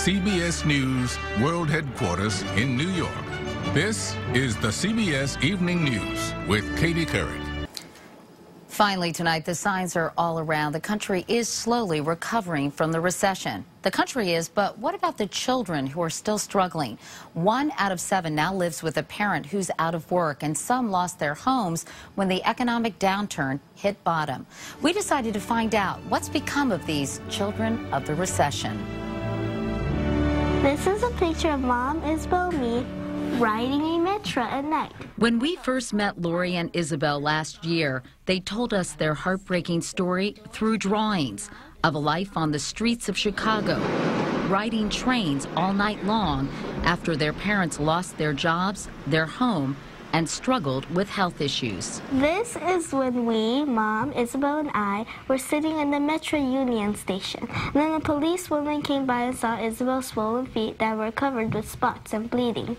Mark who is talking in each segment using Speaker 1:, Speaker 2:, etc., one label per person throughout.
Speaker 1: CBS News World Headquarters in New York. This is the CBS Evening News with Katie Couric.
Speaker 2: Finally tonight, the signs are all around. The country is slowly recovering from the recession. The country is, but what about the children who are still struggling? 1 out of 7 now lives with a parent who's out of work, and some lost their homes when the economic downturn hit bottom. We decided to find out what's become of these children of the recession.
Speaker 3: This is a picture of Mom, Isabel, and me riding a metro at night.
Speaker 2: When we first met Lori and Isabel last year, they told us their heartbreaking story through drawings of a life on the streets of Chicago, riding trains all night long after their parents lost their jobs, their home, and struggled with health issues.
Speaker 3: This is when we, Mom, Isabel, and I, were sitting in the Metro Union station. And then a policewoman came by and saw Isabel's swollen feet that were covered with spots and bleeding.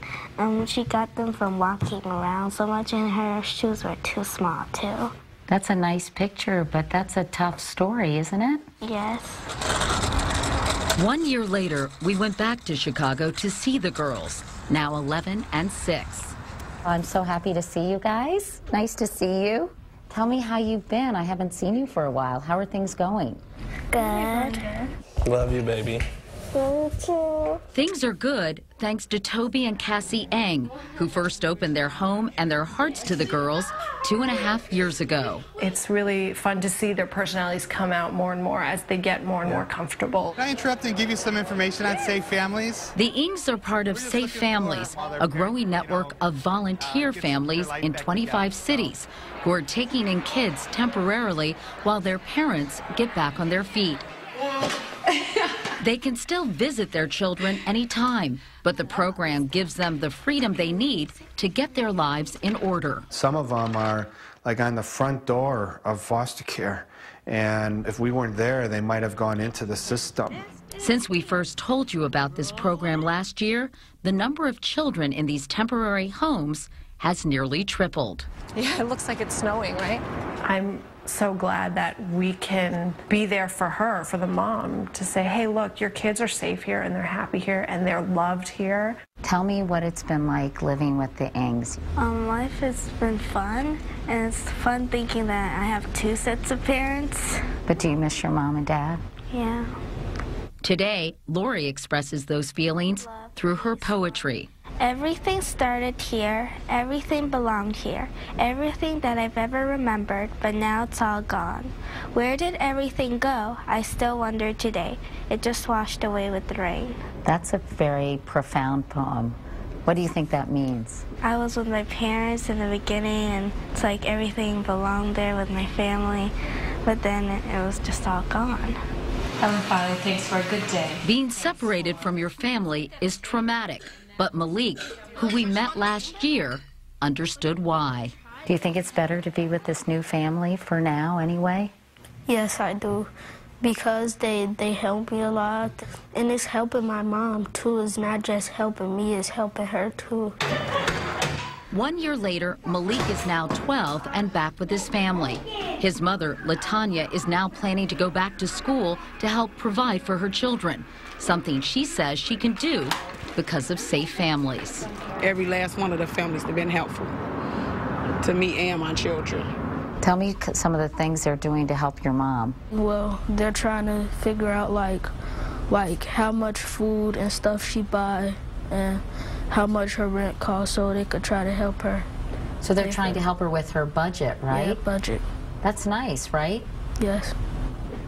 Speaker 3: She got them from walking around so much, and her shoes were too small, too.
Speaker 2: That's a nice picture, but that's a tough story, isn't it?
Speaker 3: Yes.
Speaker 2: 1 year later, we went back to Chicago to see the girls, now 11 and 6. I'm so happy to see you guys. Nice to see you. Tell me how you've been. I haven't seen you for a while. How are things going?
Speaker 3: Good.
Speaker 4: Love you, baby.
Speaker 3: Thank you.
Speaker 2: Things are good thanks to Toby and Cassie Eng, who first opened their home and their hearts to the girls 2.5 years ago.
Speaker 5: It's really fun to see their personalities come out more and more as they get more and more comfortable.
Speaker 6: Can I interrupt and give you some information on Safe Families?
Speaker 2: The Engs are part of Safe Families, a growing network of volunteer families in 25 cities who are taking in kids temporarily while their parents get back on their feet. They can still visit their children anytime, but the program gives them the freedom they need to get their lives in order.
Speaker 4: Some of them are like on the front door of foster care, and if we weren't there, they might have gone into the system.
Speaker 2: Since we first told you about this program last year, the number of children in these temporary homes has nearly tripled.
Speaker 7: Yeah, it looks like it's snowing, right?
Speaker 5: I'm so glad that we can be there for her, for the mom, to say, hey, look, your kids are safe here and they're happy here and they're loved here.
Speaker 2: Tell me what it's been like living with the Engs.
Speaker 3: Life has been fun, and it's fun thinking that I have 2 sets of parents.
Speaker 2: But do you miss your mom and dad?
Speaker 3: Yeah.
Speaker 2: Today, Lori expresses those feelings through her poetry.
Speaker 3: Everything started here, everything belonged here, everything that I've ever remembered, but now it's all gone. Where did everything go? I still wonder today. It just washed away with the rain.
Speaker 2: That's a very profound poem. What do you think that means?
Speaker 3: I was with my parents in the beginning, and it's like everything belonged there with my family, but then it was just all gone.
Speaker 7: Heavenly Father, thanks for a good day.
Speaker 2: Being separated from your family is traumatic. But Malik, who we met last year, understood why. Do you think it's better to be with this new family for now anyway?
Speaker 3: Yes, I do, because they help me a lot. And it's helping my mom, too. It's not just helping me, it's helping her, too.
Speaker 2: 1 year later, Malik is now 12 and back with his family. His mother, Latanya, is now planning to go back to school to help provide for her children, something she says she can do because of Safe Families.
Speaker 8: Every last one of the families have been helpful to me and my children.
Speaker 2: Tell me some of the things they're doing to help your mom.
Speaker 9: Well, they're trying to figure out like how much food and stuff she buy and how much her rent costs so they could try to help her.
Speaker 2: So they're trying to help her with her budget, right?
Speaker 9: Yeah, budget.
Speaker 2: That's nice, right?
Speaker 9: Yes.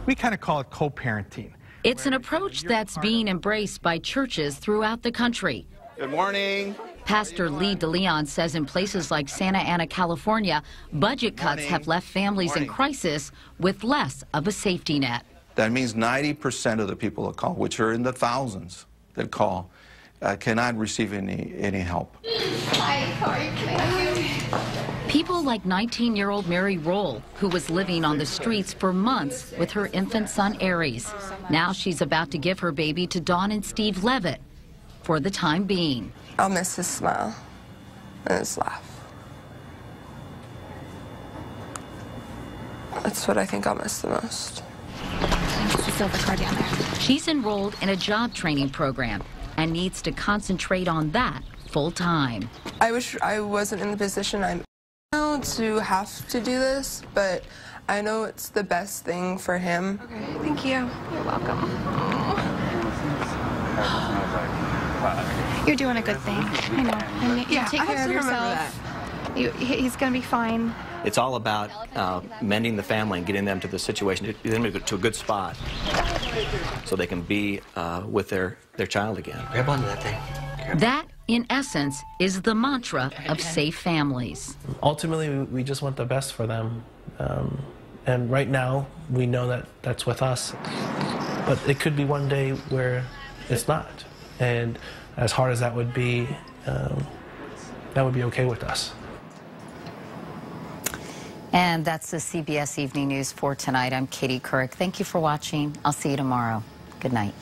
Speaker 6: We kind of call it co-parenting.
Speaker 2: It's an approach that's being embraced by churches throughout the country.
Speaker 6: Good morning.
Speaker 2: Pastor Lee DeLeon says in places like Santa Ana, California, budget cuts have left families in crisis with less of a safety net.
Speaker 10: That means 90% of the people that call, which are in the thousands that call, cannot receive any help.
Speaker 2: People like 19-year-old Mary Roll, who was living on the streets for months with her infant son Aries. Now she's about to give her baby to Dawn and Steve Levitt for the time being.
Speaker 11: I'll miss his smile and his laugh. That's what I think I'll miss the most.
Speaker 7: silver car down there.
Speaker 2: She's enrolled in a job training program and needs to concentrate on that full time.
Speaker 11: I wish I wasn't in the position I'm in now to have to do this, but I know it's the best thing for him.
Speaker 7: Okay, thank you. You're welcome. You're doing a good thing. I know. And you take care of yourself. He's going to be fine.
Speaker 12: It's all about mending the family and getting them to the situation, getting them to a good spot so they can be with their child again.
Speaker 13: Grab onto that thing.
Speaker 2: That, in essence, is the mantra of safe families.
Speaker 14: Ultimately, we just want the best for them. And right now, we know that that's with us. But it could be one day where it's not. And as hard as that would be okay with us.
Speaker 2: And that's the CBS Evening News for tonight. I'm Katie Couric. Thank you for watching. I'll see you tomorrow. Good night.